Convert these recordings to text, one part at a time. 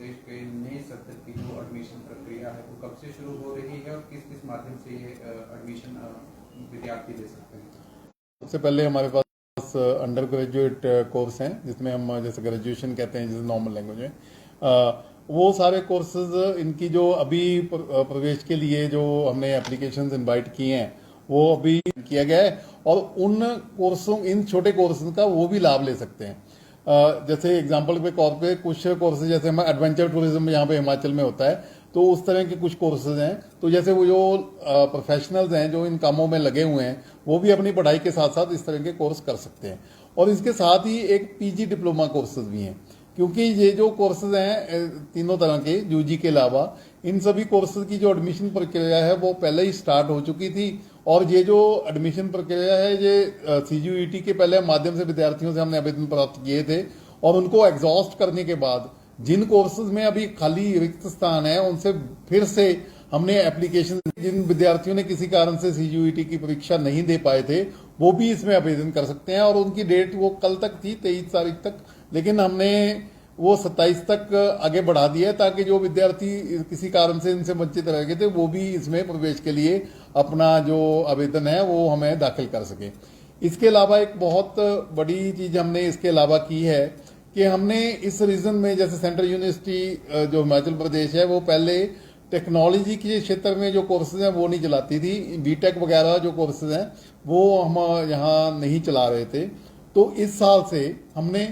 प्रदेश के नए सत्र की जो एडमिशन प्रक्रिया है वो कब से शुरू हो रही है और किस किस माध्यम से ये एडमिशन विद्यार्थी ले सकते हैं? सबसे पहले हमारे पास अंडर ग्रेजुएट कोर्स हैं जिसमें हम जैसे ग्रेजुएशन कहते हैं जैसे नॉर्मल लैंग्वेज में वो सारे कोर्सेज इनकी जो अभी प्रवेश के लिए जो हमने एप्लीकेशंस इनवाइट किए हैं वो अभी किया गया है और उन कोर्सों इन छोटे कोर्सेज का वो भी लाभ ले सकते हैं। जैसे एग्जांपल के तौर पे कुछ कोर्सेज जैसे हमारा एडवेंचर टूरिज्म यहाँ पे हिमाचल में होता है तो उस तरह के कुछ कोर्सेज हैं। तो जैसे वो जो प्रोफेशनल्स हैं जो इन कामों में लगे हुए हैं वो भी अपनी पढ़ाई के साथ साथ इस तरह के कोर्स कर सकते हैं। और इसके साथ ही एक पीजी डिप्लोमा कोर्सेज भी हैं क्योंकि ये जो कोर्सेज हैं तीनों तरह के यूजी के अलावा इन सभी कोर्सेज की जो एडमिशन प्रक्रिया है वो पहले ही स्टार्ट हो चुकी थी। और ये जो एडमिशन प्रक्रिया है ये सीयूईटी के पहले माध्यम से विद्यार्थियों से हमने आवेदन प्राप्त किए थे और उनको एग्जॉस्ट करने के बाद जिन कोर्सेज में अभी खाली रिक्त स्थान है उनसे फिर से हमने एप्लीकेशन, जिन विद्यार्थियों ने किसी कारण से सीयूईटी की परीक्षा नहीं दे पाए थे वो भी इसमें आवेदन कर सकते हैं। और उनकी डेट वो कल तक थी 23 तारीख तक, लेकिन हमने वो 27 तक आगे बढ़ा दिया है ताकि जो विद्यार्थी किसी कारण से इनसे वंचित रह गए थे वो भी इसमें प्रवेश के लिए अपना जो आवेदन है वो हमें दाखिल कर सके। इसके अलावा एक बहुत बड़ी चीज हमने इसके अलावा की है कि हमने इस रीजन में जैसे सेंट्रल यूनिवर्सिटी जो हिमाचल प्रदेश है वो पहले टेक्नोलॉजी के क्षेत्र में जो कोर्सेज हैं वो नहीं चलाती थी। बीटेक वगैरह जो कोर्सेज हैं वो हम यहाँ नहीं चला रहे थे। तो इस साल से हमने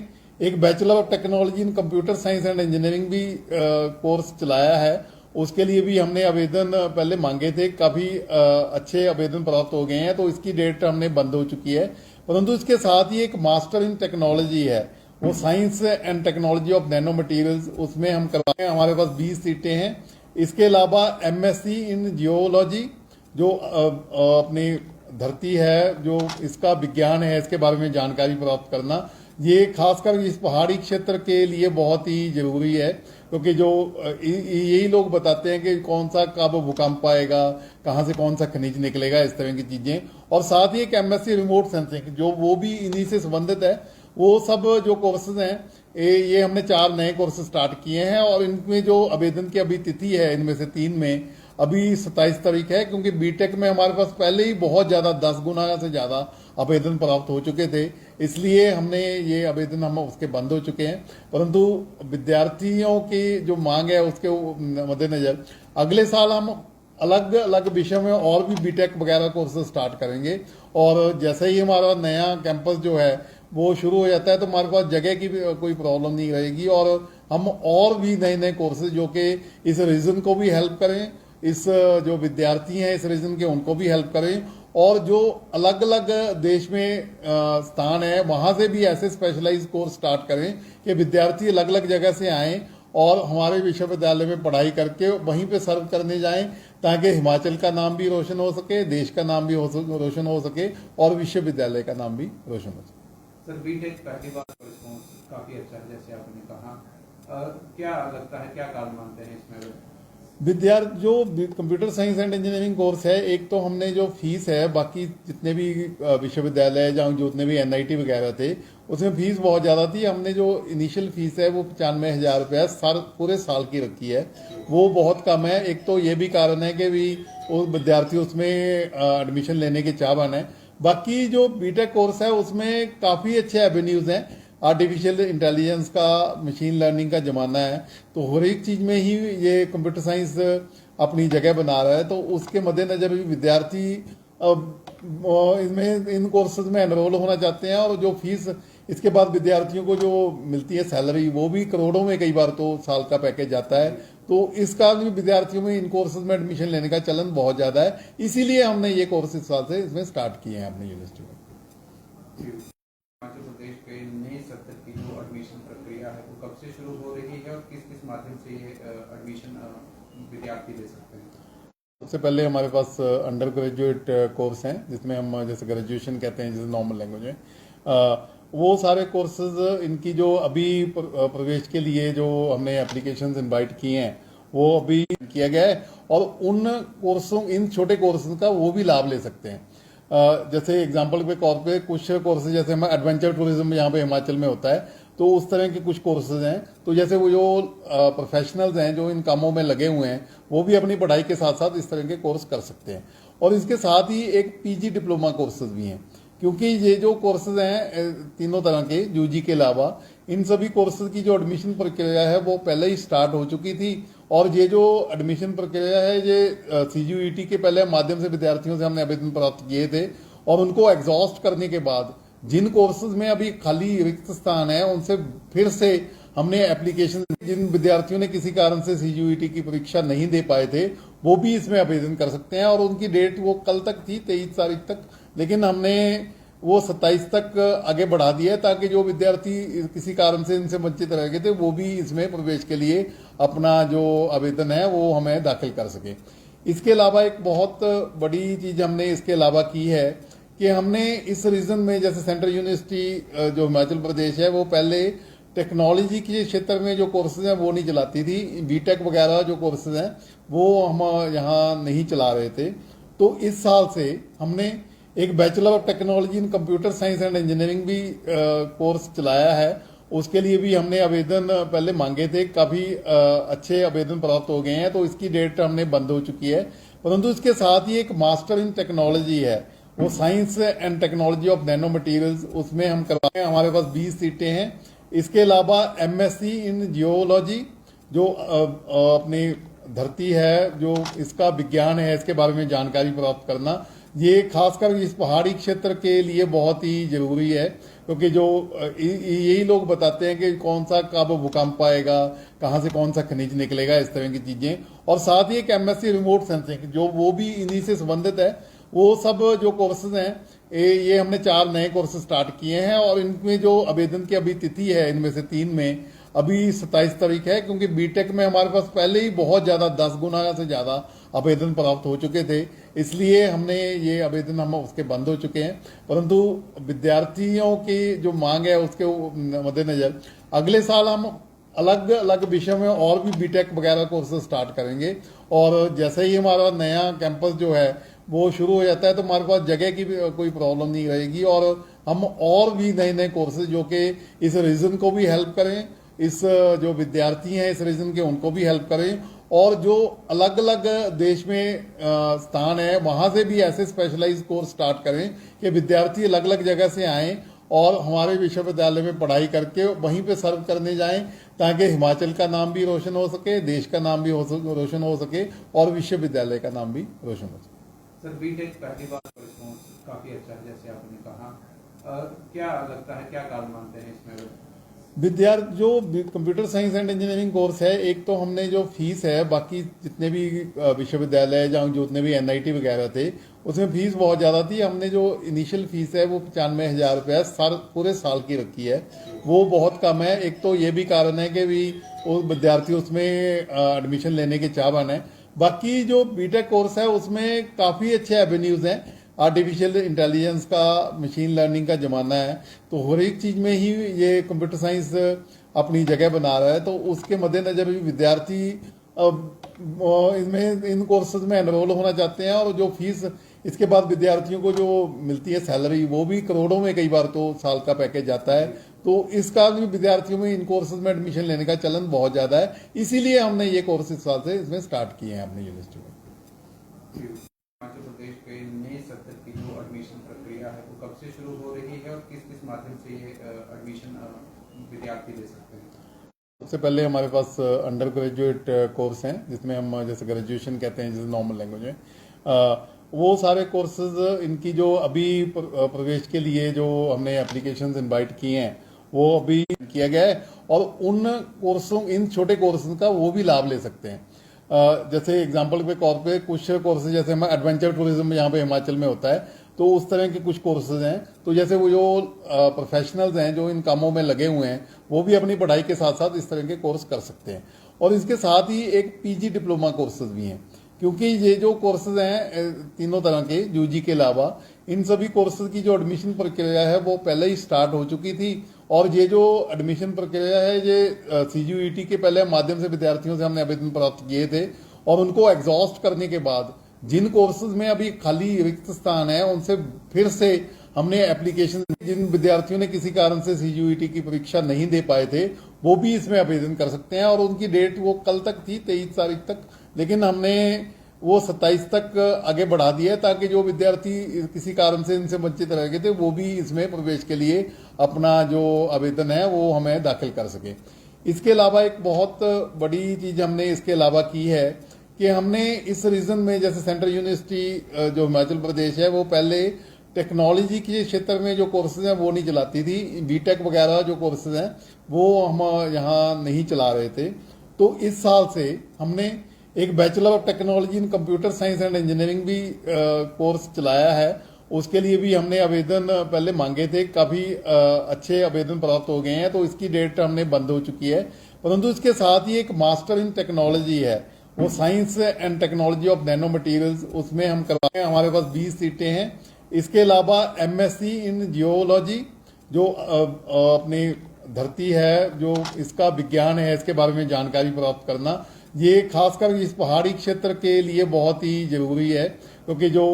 एक bachelor of technology in computer science and engineering भी कोर्स चलाया है। उसके लिए भी हमने आवेदन पहले मांगे थे, काफी अच्छे आवेदन प्राप्त हो गए हैं तो इसकी डेट हमने बंद हो चुकी है। परंतु इसके साथ ही एक मास्टर इन टेक्नोलॉजी है वो science and technology of nano materials, उसमें हम करवाए हैं। हमारे पास 20 सीटें हैं। इसके अलावा एमएससी इन जियोलॉजी जो अपनी धरती है जो इसका विज्ञान है इसके बारे में जानकारी प्राप्त करना, ये खासकर इस पहाड़ी क्षेत्र के लिए बहुत ही जरूरी है क्योंकि जो यही लोग बताते हैं कि कौन सा कब भूकंप आएगा, कहाँ से कौन सा खनिज निकलेगा, इस तरह की चीजें। और साथ ही एक एमएससी रिमोट सेंसिंग जो वो भी इन्हीं से संबंधित है। वो सब जो कोर्सेज हैं ये हमने 4 नए कोर्सेज स्टार्ट किए हैं और इनमें जो आवेदन की अभी तिथि है इनमें से 3 में अभी 27 तारीख है क्योंकि बीटेक में हमारे पास पहले ही बहुत ज्यादा 10 गुना से ज्यादा आवेदन प्राप्त हो चुके थे, इसलिए हमने ये आवेदन हम उसके बंद हो चुके हैं। परंतु विद्यार्थियों की जो मांग है उसके मद्देनजर अगले साल हम अलग अलग विषय में और भी बीटेक वगैरह कोर्सेज स्टार्ट करेंगे। और जैसे ही हमारा नया कैंपस जो है वो शुरू हो जाता है तो हमारे पास जगह की भी कोई प्रॉब्लम नहीं रहेगी और हम और भी नए नए कोर्सेज जो कि इस रीजन को भी हेल्प करें, इस जो विद्यार्थी हैं इस रीजन के उनको भी हेल्प करें और जो अलग अलग देश में स्थान है वहां से भी ऐसे स्पेशलाइज कोर्स स्टार्ट करें कि विद्यार्थी अलग अलग जगह से आएं और हमारे विश्वविद्यालय में पढ़ाई करके वहीं पे सर्व करने जाएं ताकि हिमाचल का नाम भी रोशन हो सके, देश का नाम भी रोशन हो सके और विश्वविद्यालय का नाम भी रोशन हो सके। सर बीटेक पहली बार रिस्पॉन्स काफी अच्छा है जैसे आपने कहा, क्या लगता है, क्या कारण मानते हैं इसमें? विद्यार्थी जो computer science and engineering course है, एक तो हमने जो फीस है बाकी जितने भी विश्वविद्यालय जहाँ जितने भी एनआईटी वगैरह थे उसमें फीस बहुत ज़्यादा थी। हमने जो इनिशियल फीस है वो 95,000 रुपया पूरे साल की रखी है, वो बहुत कम है। एक तो ये भी कारण है कि भी वो विद्यार्थी उसमें एडमिशन लेने के चाहवान है। बाकी जो बीटेक कोर्स है उसमें काफ़ी अच्छे एवेन्यूज़ हैं। आर्टिफिशियल इंटेलिजेंस का, मशीन लर्निंग का ज़माना है तो हर एक चीज़ में ही ये कंप्यूटर साइंस अपनी जगह बना रहा है। तो उसके मद्देनज़र भी विद्यार्थी इसमें इन कोर्सेज में एनरोल होना चाहते हैं और जो फीस इसके बाद विद्यार्थियों को जो मिलती है सैलरी वो भी करोड़ों में कई बार तो साल का पैकेज जाता है। तो इस कारण भी विद्यार्थियों में इन कोर्सेज में एडमिशन लेने का चलन बहुत ज़्यादा है, इसीलिए हमने ये कोर्स इस साल से इसमें स्टार्ट किए हैं अपनी यूनिवर्सिटी में। हिमाचल प्रदेश के नए सत्र की जो एडमिशन प्रक्रिया है वो कब से शुरू हो रही है और किस किस माध्यम से ये एडमिशन विद्यार्थी ले सकते हैं? सबसे पहले हमारे पास अंडर ग्रेजुएट कोर्स हैं जिसमें हम जैसे ग्रेजुएशन कहते हैं जैसे नॉर्मल लैंग्वेज में वो सारे कोर्सेज इनकी जो अभी प्रवेश के लिए जो हमने एप्लीकेशंस इनवाइट किए हैं वो अभी किया गया है और उन कोर्सों इन छोटे कोर्सेज का वो भी लाभ ले सकते हैं। जैसे एग्जांपल के तौर पे कुछ कोर्सेज जैसे हमारा एडवेंचर टूरिज्म यहाँ पे हिमाचल में होता है तो उस तरह के कुछ कोर्सेज हैं। तो जैसे वो जो प्रोफेशनल्स हैं जो इन कामों में लगे हुए हैं वो भी अपनी पढ़ाई के साथ साथ इस तरह के कोर्स कर सकते हैं। और इसके साथ ही एक पीजी डिप्लोमा कोर्सेज भी हैं, क्योंकि ये जो कोर्सेज हैं तीनों तरह के यूजी के अलावा, इन सभी कोर्सेज की जो एडमिशन प्रक्रिया है वो पहले ही स्टार्ट हो चुकी थी। और ये जो एडमिशन प्रक्रिया है ये सीयूईटी के पहले माध्यम से विद्यार्थियों से हमने आवेदन प्राप्त किए थे, और उनको एग्जॉस्ट करने के बाद जिन कोर्सेज में अभी खाली रिक्त स्थान है उनसे फिर से हमने एप्लीकेशन, जिन विद्यार्थियों ने किसी कारण से सीयूईटी की परीक्षा नहीं दे पाए थे वो भी इसमें आवेदन कर सकते हैं। और उनकी डेट वो कल तक थी 23 तारीख तक, लेकिन हमने वो 27 तक आगे बढ़ा दिया है ताकि जो विद्यार्थी किसी कारण से इनसे वंचित रह गए थे वो भी इसमें प्रवेश के लिए अपना जो आवेदन है वो हमें दाखिल कर सके। इसके अलावा एक बहुत बड़ी चीज हमने इसके अलावा की है कि हमने इस रीजन में, जैसे सेंट्रल यूनिवर्सिटी जो हिमाचल प्रदेश है वो पहले टेक्नोलॉजी के क्षेत्र में जो कोर्सेज हैं वो नहीं चलाती थी, बीटेक वगैरह जो कोर्सेज हैं वो हम यहाँ नहीं चला रहे थे। तो इस साल से हमने एक bachelor of technology in computer science and engineering भी कोर्स चलाया है। उसके लिए भी हमने आवेदन पहले मांगे थे, काफ़ी अच्छे आवेदन प्राप्त हो गए हैं, तो इसकी डेट हमने बंद हो चुकी है। परंतु इसके साथ ही एक मास्टर इन टेक्नोलॉजी है, वो science and technology of nano materials, उसमें हम करवाए हैं। हमारे पास 20 सीटें हैं। इसके अलावा एमएससी इन जियोलॉजी, जो अपनी धरती है, जो इसका विज्ञान है, इसके बारे में जानकारी प्राप्त करना, ये खासकर इस पहाड़ी क्षेत्र के लिए बहुत ही जरूरी है, क्योंकि जो यही लोग बताते हैं कि कौन सा कब भूकंप आएगा, कहाँ से कौन सा खनिज निकलेगा, इस तरह की चीजें। और साथ ही एक एमएससी रिमोट सेंसिंग, जो वो भी इन्हीं से संबंधित है। वो सब जो कोर्सेज हैं ये हमने 4 नए कोर्सेज स्टार्ट किए हैं, और इनमें जो आवेदन की अभी तिथि है इनमें से 3 में अभी 27 तारीख है, क्योंकि बीटेक में हमारे पास पहले ही बहुत ज्यादा 10 गुना से ज्यादा आवेदन प्राप्त हो चुके थे, इसलिए हमने ये आवेदन हम उसके बंद हो चुके हैं। परंतु विद्यार्थियों की जो मांग है उसके मद्देनजर अगले साल हम अलग अलग विषय में और भी बीटेक वगैरह कोर्सेज स्टार्ट करेंगे। और जैसे ही हमारा नया कैंपस जो है वो शुरू हो जाता है तो हमारे पास जगह की भी कोई प्रॉब्लम नहीं रहेगी, और हम और भी नए नए कोर्सेज जो कि इस रीजन को भी हेल्प करें, इस जो विद्यार्थी हैं इस रीजन के उनको भी हेल्प करें, और जो अलग अलग देश में स्थान है वहां से भी ऐसे स्पेशलाइज्ड कोर्स स्टार्ट करें कि विद्यार्थी अलग अलग जगह से आएं और हमारे विश्वविद्यालय में पढ़ाई करके वहीं पे सर्व करने जाएं, ताकि हिमाचल का नाम भी रोशन हो सके, देश का नाम भी रोशन हो सके, और विश्वविद्यालय का नाम भी रोशन हो सके। सर, बीटेक पहली बार रिस्पॉन्स काफी अच्छा है, जैसे आपने कहा, क्या लगता है, क्या कारण मानते हैं इसमें? विद्यार्थी जो computer science and engineering course है, एक तो हमने जो फीस है, बाकी जितने भी विश्वविद्यालय या जितने भी एनआईटी वगैरह थे उसमें फीस बहुत ज़्यादा थी। हमने जो इनिशियल फीस है वो 95,000 रुपये पूरे साल की रखी है, वो बहुत कम है। एक तो ये भी कारण है कि भी वो विद्यार्थी उसमें एडमिशन लेने के चाहवान है। बाकी जो बीटेक कोर्स है उसमें काफ़ी अच्छे एवेन्यूज़ हैं। आर्टिफिशियल इंटेलिजेंस का, मशीन लर्निंग का ज़माना है, तो हर एक चीज़ में ही ये कंप्यूटर साइंस अपनी जगह बना रहा है। तो उसके मद्देनज़र भी विद्यार्थी इसमें इन कोर्सेज में एनरोल होना चाहते हैं, और जो फीस इसके बाद विद्यार्थियों को जो मिलती है सैलरी, वो भी करोड़ों में कई बार तो साल का पैकेज जाता है। तो इस कारण भी विद्यार्थियों में इन कोर्सेज में एडमिशन लेने का चलन बहुत ज़्यादा है, इसीलिए हमने ये कोर्स इस साल से इसमें स्टार्ट किए हैं अपनी यूनिवर्सिटी में। हिमाचल प्रदेश के नए सत्र की जो एडमिशन प्रक्रिया है वो कब से शुरू हो रही है, और किस किस माध्यम से ये एडमिशन विद्यार्थी ले सकते हैं? सबसे पहले हमारे पास अंडर ग्रेजुएट कोर्स हैं, जिसमें हम जैसे ग्रेजुएशन कहते हैं, जैसे नॉर्मल लैंग्वेज में, वो सारे कोर्सेज इनकी जो अभी प्रवेश के लिए जो हमने एप्लीकेशंस इनवाइट किए हैं वो अभी किया गया है, और उन कोर्सों, इन छोटे कोर्सेज का वो भी लाभ ले सकते हैं। जैसे एग्जांपल के तौर पे कुछ कोर्सेज, जैसे हमारा एडवेंचर टूरिज्म यहाँ पे हिमाचल में होता है, तो उस तरह के कुछ कोर्सेज हैं। तो जैसे वो जो प्रोफेशनल्स हैं जो इन कामों में लगे हुए हैं वो भी अपनी पढ़ाई के साथ साथ इस तरह के कोर्स कर सकते हैं। और इसके साथ ही एक पीजी डिप्लोमा कोर्सेज भी हैं, क्योंकि ये जो कोर्सेज हैं तीनों तरह के यूजी के अलावा, इन सभी कोर्सेज की जो एडमिशन प्रक्रिया है वो पहले ही स्टार्ट हो चुकी थी। और ये जो एडमिशन प्रक्रिया है ये सीयूईटी के पहले माध्यम से विद्यार्थियों से हमने आवेदन प्राप्त किए थे, और उनको एग्जॉस्ट करने के बाद जिन कोर्सेज में अभी खाली रिक्त स्थान है उनसे फिर से हमने एप्लीकेशन, जिन विद्यार्थियों ने किसी कारण से सीयूईटी की परीक्षा नहीं दे पाए थे वो भी इसमें आवेदन कर सकते हैं। और उनकी डेट वो कल तक थी 23 तारीख तक, लेकिन हमने वो 27 तक आगे बढ़ा दिया है ताकि जो विद्यार्थी किसी कारण से इनसे वंचित रह गए थे वो भी इसमें प्रवेश के लिए अपना जो आवेदन है वो हमें दाखिल कर सके। इसके अलावा एक बहुत बड़ी चीज हमने इसके अलावा की है कि हमने इस रीजन में, जैसे सेंट्रल यूनिवर्सिटी जो हिमाचल प्रदेश है वो पहले टेक्नोलॉजी के क्षेत्र में जो कोर्सेज हैं वो नहीं चलाती थी, बीटेक वगैरह जो कोर्सेज हैं वो हम यहाँ नहीं चला रहे थे। तो इस साल से हमने एक bachelor of technology in computer science and engineering भी कोर्स चलाया है। उसके लिए भी हमने आवेदन पहले मांगे थे, काफी अच्छे आवेदन प्राप्त हो गए हैं, तो इसकी डेट हमने बंद हो चुकी है। परंतु इसके साथ ही एक मास्टर इन टेक्नोलॉजी है, वो science and technology of nano materials, उसमें हम करवाए हैं। हमारे पास 20 सीटें हैं। इसके अलावा एमएससी इन जियोलॉजी, जो अपनी धरती है, जो इसका विज्ञान है, इसके बारे में जानकारी प्राप्त करना, ये खासकर इस पहाड़ी क्षेत्र के लिए बहुत ही जरूरी है, क्योंकि जो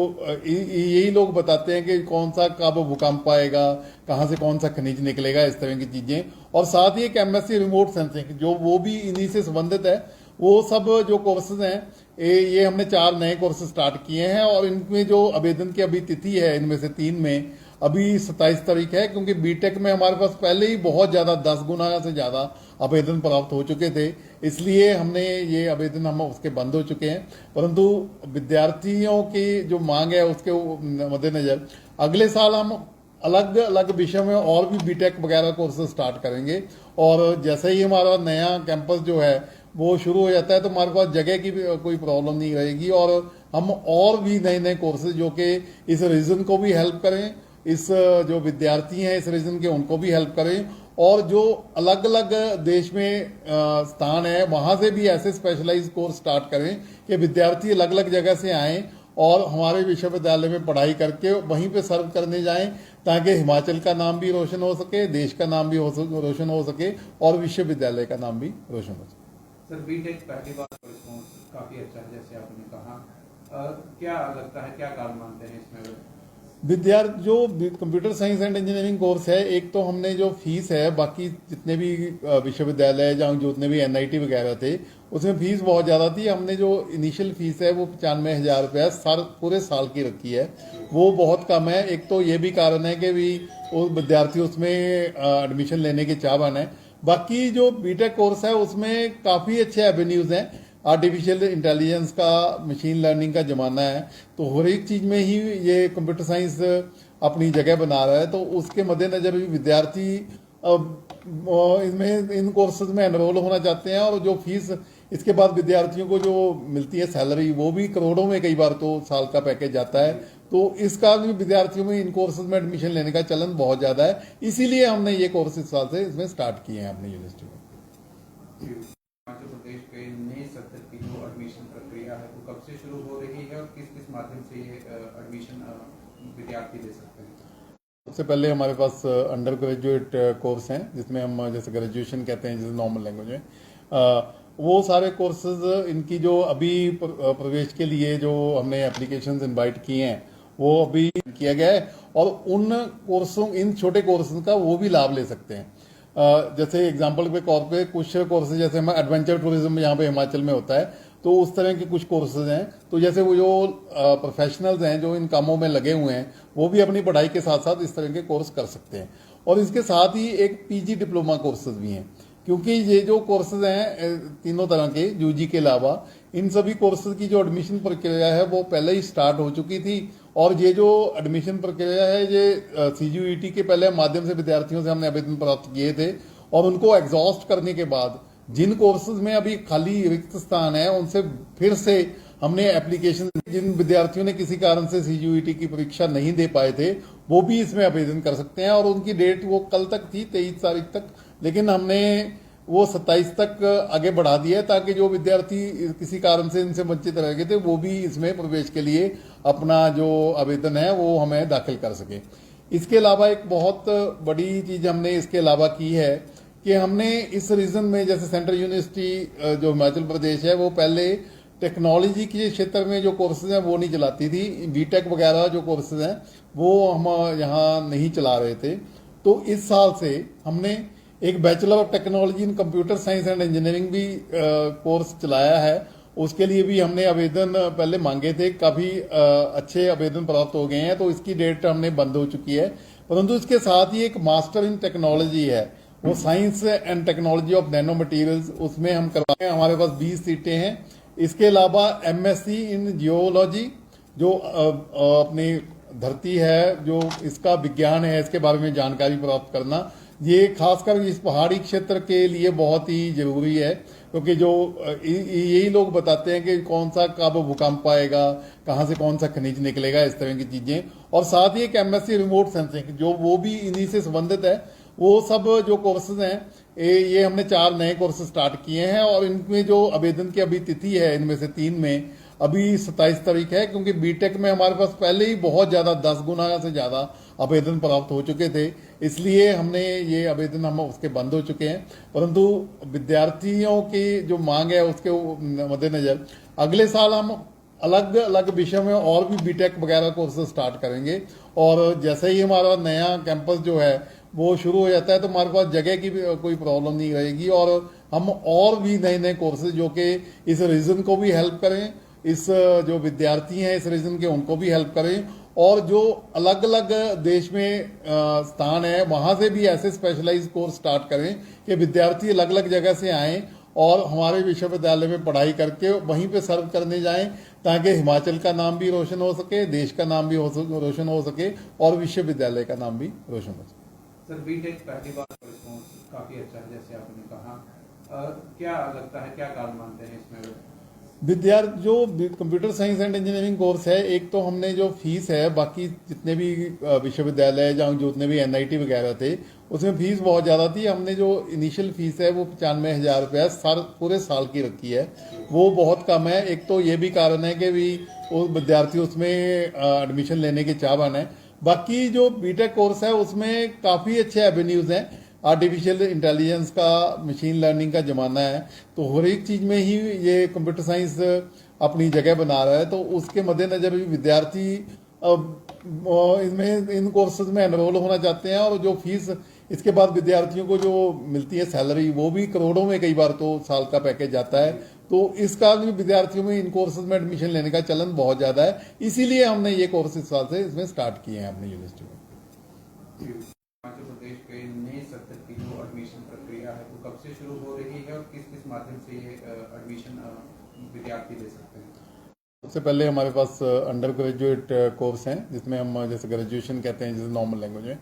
यही लोग बताते हैं कि कौन सा कब भूकंप आएगा, कहाँ से कौन सा खनिज निकलेगा, इस तरह की चीजें। और साथ ही एक एमएससी रिमोट सेंसिंग, जो वो भी इन्हीं से संबंधित है। वो सब जो कोर्सेज हैं ये हमने 4 नए कोर्स स्टार्ट किए हैं, और इनमें जो आवेदन की अभी तिथि है, इनमें से 3 में अभी 27 तारीख है, क्योंकि बीटेक में हमारे पास पहले ही बहुत ज्यादा 10 गुना से ज्यादा आवेदन प्राप्त हो चुके थे, इसलिए हमने ये आवेदन हम उसके बंद हो चुके हैं। परंतु विद्यार्थियों की जो मांग है उसके मद्देनजर अगले साल हम अलग अलग विषय में और भी बीटेक वगैरह कोर्स स्टार्ट करेंगे। और जैसे ही हमारा नया कैंपस जो है वो शुरू हो जाता है तो हमारे पास जगह की भी कोई प्रॉब्लम नहीं रहेगी, और हम और भी नए नए कोर्सेज जो कि इस रीजन को भी हेल्प करें, इस जो विद्यार्थी हैं इस रीजन के उनको भी हेल्प करें, और जो अलग अलग देश में स्थान है वहां से भी ऐसे स्पेशलाइज्ड कोर्स स्टार्ट करें कि विद्यार्थी अलग अलग जगह से आएं और हमारे विश्वविद्यालय में पढ़ाई करके वहीं पे सर्व करने जाएं, ताकि हिमाचल का नाम भी रोशन हो सके, देश का नाम भी रोशन हो सके, और विश्वविद्यालय का नाम भी रोशन हो सके। सर, बीटेक पहली बार रिस्पॉन्स काफी अच्छा है, जैसे आपने कहा, क्या लगता है, क्या कारण मानते हैं इसमें? विद्यार्थी जो computer science and engineering course है, एक तो हमने जो फीस है, बाकी जितने भी विश्वविद्यालय जहाँ जितने भी एनआईटी वगैरह थे उसमें फीस बहुत ज़्यादा थी। हमने जो इनिशियल फीस है वो 95,000 रुपया पूरे साल की रखी है, वो बहुत कम है। एक तो ये भी कारण है कि भी वो विद्यार्थी उसमें एडमिशन लेने के चाहवान है। बाकी जो बीटेक कोर्स है उसमें काफ़ी अच्छे एवेन्यूज़ हैं। आर्टिफिशियल इंटेलिजेंस का, मशीन लर्निंग का ज़माना है, तो हर एक चीज़ में ही ये कंप्यूटर साइंस अपनी जगह बना रहा है। तो उसके मद्देनज़र भी विद्यार्थी इसमें इन कोर्सेज में एनरोल होना चाहते हैं, और जो फीस इसके बाद विद्यार्थियों को जो मिलती है सैलरी, वो भी करोड़ों में कई बार तो साल का पैकेज जाता है। तो इस कारण भी विद्यार्थियों में इन कोर्सेज में एडमिशन लेने का चलन बहुत ज़्यादा है, इसीलिए हमने ये कोर्स इस साल से इसमें स्टार्ट किए हैं अपनी यूनिवर्सिटी में। हिमाचल प्रदेश के नए सत्र की जो एडमिशन प्रक्रिया है वो कब से शुरू हो रही है, और किस किस माध्यम से ये एडमिशन विद्यार्थी ले सकते हैं? सबसे पहले हमारे पास अंडर ग्रेजुएट कोर्स हैं, जिसमें हम जैसे ग्रेजुएशन कहते हैं, जैसे नॉर्मल लैंग्वेज में, वो सारे कोर्सेज इनकी जो अभी प्रवेश के लिए जो हमने एप्लीकेशंस इनवाइट किए हैं वो अभी किया गया है, और उन कोर्सों, इन छोटे कोर्सेज का वो भी लाभ ले सकते हैं। जैसे एग्जांपल के तौर पे कुछ कोर्सेज, जैसे हमारा एडवेंचर टूरिज्म यहाँ पे हिमाचल में होता है, तो उस तरह के कुछ कोर्सेज हैं। तो जैसे वो जो प्रोफेशनल्स हैं जो इन कामों में लगे हुए हैं वो भी अपनी पढ़ाई के साथ साथ इस तरह के कोर्स कर सकते हैं। और इसके साथ ही एक पीजी डिप्लोमा कोर्सेज भी हैं, क्योंकि ये जो कोर्सेज हैं तीनों तरह के यूजी के अलावा, इन सभी कोर्सेज की जो एडमिशन प्रक्रिया है वो पहले ही स्टार्ट हो चुकी थी। और ये जो एडमिशन प्रक्रिया है ये सीयूईटी के पहले माध्यम से विद्यार्थियों से हमने आवेदन प्राप्त किए थे, और उनको एग्जॉस्ट करने के बाद जिन कोर्सेज में अभी खाली रिक्त स्थान है उनसे फिर से हमने एप्लीकेशन, जिन विद्यार्थियों ने किसी कारण से सीयूईटी की परीक्षा नहीं दे पाए थे वो भी इसमें आवेदन कर सकते हैं। और उनकी डेट वो कल तक थी 23 तारीख तक, लेकिन हमने वो 27 तक आगे बढ़ा दिया है, ताकि जो विद्यार्थी किसी कारण से इनसे वंचित रह गए थे वो भी इसमें प्रवेश के लिए अपना जो आवेदन है वो हमें दाखिल कर सके। इसके अलावा एक बहुत बड़ी चीज हमने इसके अलावा की है कि हमने इस रीजन में, जैसे सेंट्रल यूनिवर्सिटी जो हिमाचल प्रदेश है वो पहले टेक्नोलॉजी के क्षेत्र में जो कोर्सेज हैं वो नहीं चलाती थी। बीटेक वगैरह जो कोर्सेज हैं वो हम यहाँ नहीं चला रहे थे। तो इस साल से हमने एक bachelor of technology in computer science and engineering भी कोर्स चलाया है। उसके लिए भी हमने आवेदन पहले मांगे थे, काफ़ी अच्छे आवेदन प्राप्त हो गए हैं, तो इसकी डेट हमने बंद हो चुकी है। परंतु इसके साथ ही एक मास्टर इन टेक्नोलॉजी है, वो science and technology of nano materials, उसमें हम करवाए हैं। हमारे पास 20 सीटें हैं। इसके अलावा एमएससी इन जियोलॉजी, जो अपनी धरती है, जो इसका विज्ञान है, इसके बारे में जानकारी प्राप्त करना, ये खासकर इस पहाड़ी क्षेत्र के लिए बहुत ही जरूरी है, क्योंकि जो यही लोग बताते हैं कि कौन सा कब भूकंप आएगा, कहाँ से कौन सा खनिज निकलेगा, इस तरह की चीजें। और साथ ही एक एमएससी रिमोट सेंसिंग, जो वो भी इन्हीं से संबंधित है। वो सब जो कोर्सेज हैं, ये हमने 4 नए कोर्स स्टार्ट किए हैं, और इनमें जो आवेदन की अभी तिथि है, इनमें से 3 में अभी 27 तारीख है, क्योंकि बीटेक में हमारे पास पहले ही बहुत ज्यादा 10 गुना से ज्यादा आवेदन प्राप्त हो चुके थे, इसलिए हमने ये आवेदन हम उसके बंद हो चुके हैं। परंतु विद्यार्थियों की जो मांग है उसके मद्देनजर अगले साल हम अलग अलग विषय में और भी बीटेक वगैरह कोर्स स्टार्ट करेंगे। और जैसे ही हमारा नया कैंपस जो है वो शुरू हो जाता है, तो हमारे पास जगह की भी कोई प्रॉब्लम नहीं रहेगी, और हम और भी नए नए कोर्सेज जो कि इस रीजन को भी हेल्प करें, इस जो विद्यार्थी हैं इस रीजन के उनको भी हेल्प करें, और जो अलग अलग देश में स्थान है वहां से भी ऐसे स्पेशलाइज कोर्स स्टार्ट करें कि विद्यार्थी अलग अलग जगह से आएं और हमारे विश्वविद्यालय में पढ़ाई करके वहीं पे सर्व करने जाएं, ताकि हिमाचल का नाम भी रोशन हो सके, देश का नाम भी रोशन हो सके, और विश्वविद्यालय का नाम भी रोशन हो सके। सर, बीटेक पहली बार रिस्पॉन्स काफी अच्छा है, जैसे आपने कहा, क्या लगता है, क्या कारण मानते हैं इसमें? विद्यार्थी जो computer science and engineering course है, एक तो हमने जो फीस है, बाकी जितने भी विश्वविद्यालय या जितने भी एनआईटी वगैरह थे उसमें फीस बहुत ज़्यादा थी। हमने जो इनिशियल फीस है वो 95,000 रुपया पूरे साल की रखी है, वो बहुत कम है। एक तो ये भी कारण है कि भी वो विद्यार्थी उसमें एडमिशन लेने के चाहवान है। बाकी जो बीटेक कोर्स है उसमें काफ़ी अच्छे एवेन्यूज़ हैं। आर्टिफिशियल इंटेलिजेंस का, मशीन लर्निंग का ज़माना है, तो हर एक चीज़ में ही ये कंप्यूटर साइंस अपनी जगह बना रहा है। तो उसके मद्देनज़र भी विद्यार्थी इसमें इन कोर्सेज में एनरोल होना चाहते हैं, और जो फीस इसके बाद विद्यार्थियों को जो मिलती है सैलरी, वो भी करोड़ों में कई बार तो साल का पैकेज जाता है। तो इस कारण भी विद्यार्थियों में इन कोर्सेज में एडमिशन लेने का चलन बहुत ज़्यादा है, इसीलिए हमने ये कोर्स इस साल से इसमें स्टार्ट किए हैं अपनी यूनिवर्सिटी में। हिमाचल प्रदेश के नए सत्र की जो एडमिशन प्रक्रिया है वो कब से शुरू हो रही है, और किस किस माध्यम से ये एडमिशन विद्यार्थी ले सकते हैं? सबसे पहले हमारे पास अंडर ग्रेजुएट कोर्स हैं, जिसमें हम जैसे ग्रेजुएशन कहते हैं, जैसे नॉर्मल लैंग्वेज में,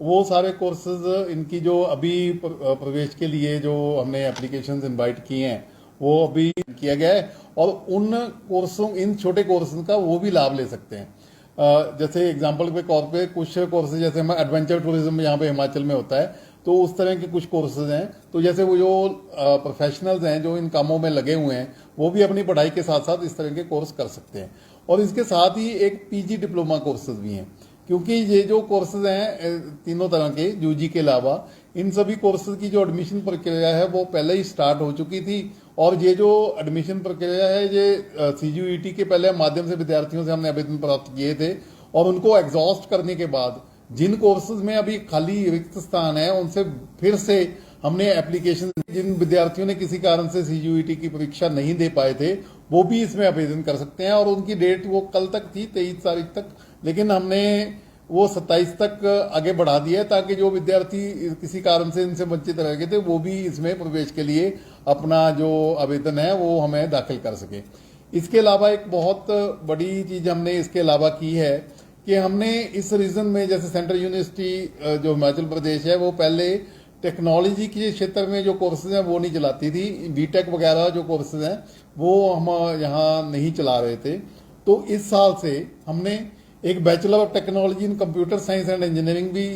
वो सारे कोर्सेज इनकी जो अभी प्रवेश के लिए जो हमने एप्लीकेशंस इनवाइट किए हैं वो अभी किया गया है, और उन कोर्सों, इन छोटे कोर्सेज का वो भी लाभ ले सकते हैं। जैसे एग्जांपल के तौर पे कुछ कोर्सेज, जैसे हम एडवेंचर टूरिज्म यहाँ पे हिमाचल में होता है, तो उस तरह के कुछ कोर्सेज हैं। तो जैसे वो जो प्रोफेशनल्स हैं जो इन कामों में लगे हुए हैं, वो भी अपनी पढ़ाई के साथ साथ इस तरह के कोर्स कर सकते हैं। और इसके साथ ही एक पीजी डिप्लोमा कोर्सेज भी हैं, क्योंकि ये जो कोर्सेज हैं तीनों तरह के, यूजी के अलावा, इन सभी कोर्सेज की जो एडमिशन प्रक्रिया है वो पहले ही स्टार्ट हो चुकी थी। और ये जो एडमिशन प्रक्रिया है, ये सीयूईटी के पहले माध्यम से विद्यार्थियों से हमने आवेदन प्राप्त किए थे, और उनको एग्जॉस्ट करने के बाद जिन कोर्सेज में अभी खाली रिक्त स्थान है उनसे फिर से हमने एप्लीकेशन, जिन विद्यार्थियों ने किसी कारण से सीयूईटी की परीक्षा नहीं दे पाए थे वो भी इसमें आवेदन कर सकते हैं। और उनकी डेट वो कल तक थी, 23 तारीख तक, लेकिन हमने वो 27 तक आगे बढ़ा दिया है, ताकि जो विद्यार्थी किसी कारण से इनसे वंचित रह गए थे वो भी इसमें प्रवेश के लिए अपना जो आवेदन है वो हमें दाखिल कर सके। इसके अलावा एक बहुत बड़ी चीज हमने इसके अलावा की है कि हमने इस रीजन में, जैसे सेंट्रल यूनिवर्सिटी जो हिमाचल प्रदेश है, वो पहले टेक्नोलॉजी के क्षेत्र में जो कोर्सेज हैं वो नहीं चलाती थी। बीटेक वगैरह जो कोर्सेज हैं वो हम यहाँ नहीं चला रहे थे। तो इस साल से हमने एक bachelor of technology in computer science and engineering भी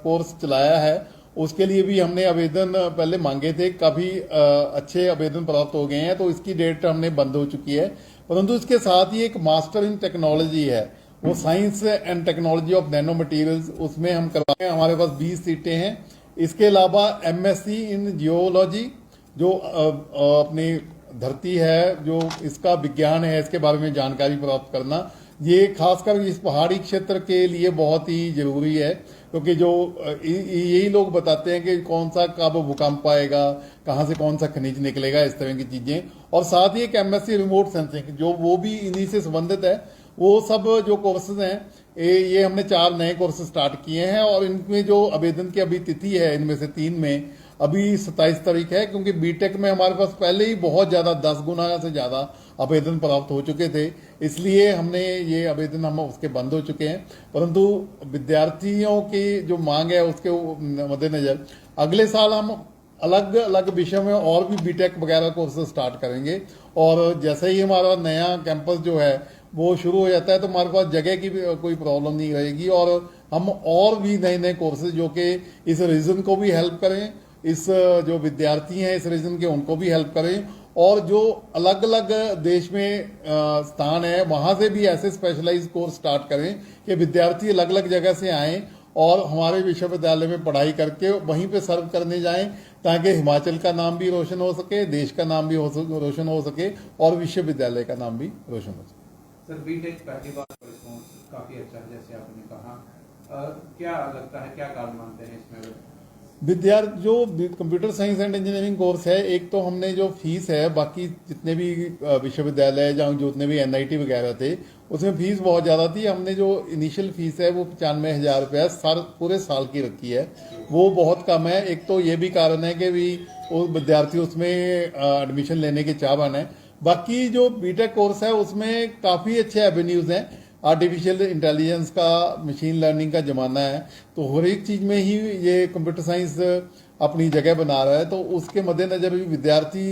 कोर्स चलाया है। उसके लिए भी हमने आवेदन पहले मांगे थे, काफ़ी अच्छे आवेदन प्राप्त हो गए हैं, तो इसकी डेट हमने बंद हो चुकी है। परंतु इसके साथ ही एक मास्टर इन टेक्नोलॉजी है, वो science and technology of nano materials, उसमें हम करवाए हैं। हमारे पास 20 सीटें हैं। इसके अलावा एमएससी इन जियोलॉजी, जो अपनी धरती है, जो इसका विज्ञान है, इसके बारे में जानकारी प्राप्त करना, ये खासकर इस पहाड़ी क्षेत्र के लिए बहुत ही जरूरी है, क्योंकि जो यही लोग बताते हैं कि कौन सा कब भूकंप आएगा, कहाँ से कौन सा खनिज निकलेगा, इस तरह की चीजें। और साथ ही एक एमएससी रिमोट सेंसिंग जो वो भी इन्हीं से संबंधित है। वो सब जो कोर्सेज हैं, ये हमने 4 नए कोर्सेज स्टार्ट किए हैं, और इनमें जो आवेदन की अभी तिथि है, इनमें से 3 में अभी 27 तारीख है, क्योंकि बीटेक में हमारे पास पहले ही बहुत ज्यादा 10 गुना से ज्यादा आवेदन प्राप्त हो चुके थे, इसलिए हमने ये आवेदन हम उसके बंद हो चुके हैं। परंतु विद्यार्थियों की जो मांग है उसके मद्देनजर अगले साल हम अलग अलग विषयों में और भी बीटेक वगैरह कोर्सेज स्टार्ट करेंगे। और जैसे ही हमारा नया कैंपस जो है वो शुरू हो जाता है, तो हमारे पास जगह की भी कोई प्रॉब्लम नहीं रहेगी, और हम और भी नए नए कोर्सेज जो कि इस रीजन को भी हेल्प करें, इस जो विद्यार्थी हैं इस रीजन के उनको भी हेल्प करें, और जो अलग अलग देश में स्थान है वहां से भी ऐसे स्पेशलाइज कोर्स स्टार्ट करें कि विद्यार्थी अलग अलग जगह से आएं और हमारे विश्वविद्यालय में पढ़ाई करके वहीं पे सर्व करने जाएं, ताकि हिमाचल का नाम भी रोशन हो सके, देश का नाम भी रोशन हो सके, और विश्वविद्यालय का नाम भी रोशन हो सके। सर, बीटेक पहली बार रिस्पॉन्स काफी अच्छा है, जैसे आपने कहा, क्या लगता है, क्या कारण मानते हैं इसमें? विद्यार्थी जो computer science and engineering course है, एक तो हमने जो फीस है, बाकी जितने भी विश्वविद्यालय जहाँ जितने भी एनआईटी वगैरह थे उसमें फीस बहुत ज़्यादा थी। हमने जो इनिशियल फीस है वो 95,000 रुपया पूरे साल की रखी है, वो बहुत कम है। एक तो ये भी कारण है कि भी वो विद्यार्थी उसमें एडमिशन लेने के चाहवान है। बाकी जो बीटेक कोर्स है उसमें काफ़ी अच्छे एवेन्यूज़ हैं, आर्टिफिशियल इंटेलिजेंस का, मशीन लर्निंग का ज़माना है, तो हर एक चीज़ में ही ये कंप्यूटर साइंस अपनी जगह बना रहा है। तो उसके मद्देनज़र भी विद्यार्थी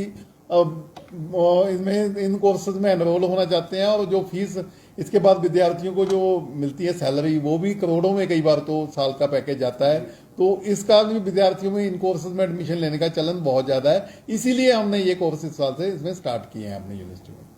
इसमें इन कोर्सेज में एनरोल होना चाहते हैं, और जो फीस इसके बाद विद्यार्थियों को जो मिलती है सैलरी, वो भी करोड़ों में कई बार तो साल का पैकेज जाता है। तो इस कारण भी विद्यार्थियों में इन कोर्सेज में एडमिशन लेने का चलन बहुत ज़्यादा है, इसीलिए हमने ये कोर्स इस साल से इसमें स्टार्ट किए हैं अपनी यूनिवर्सिटी में।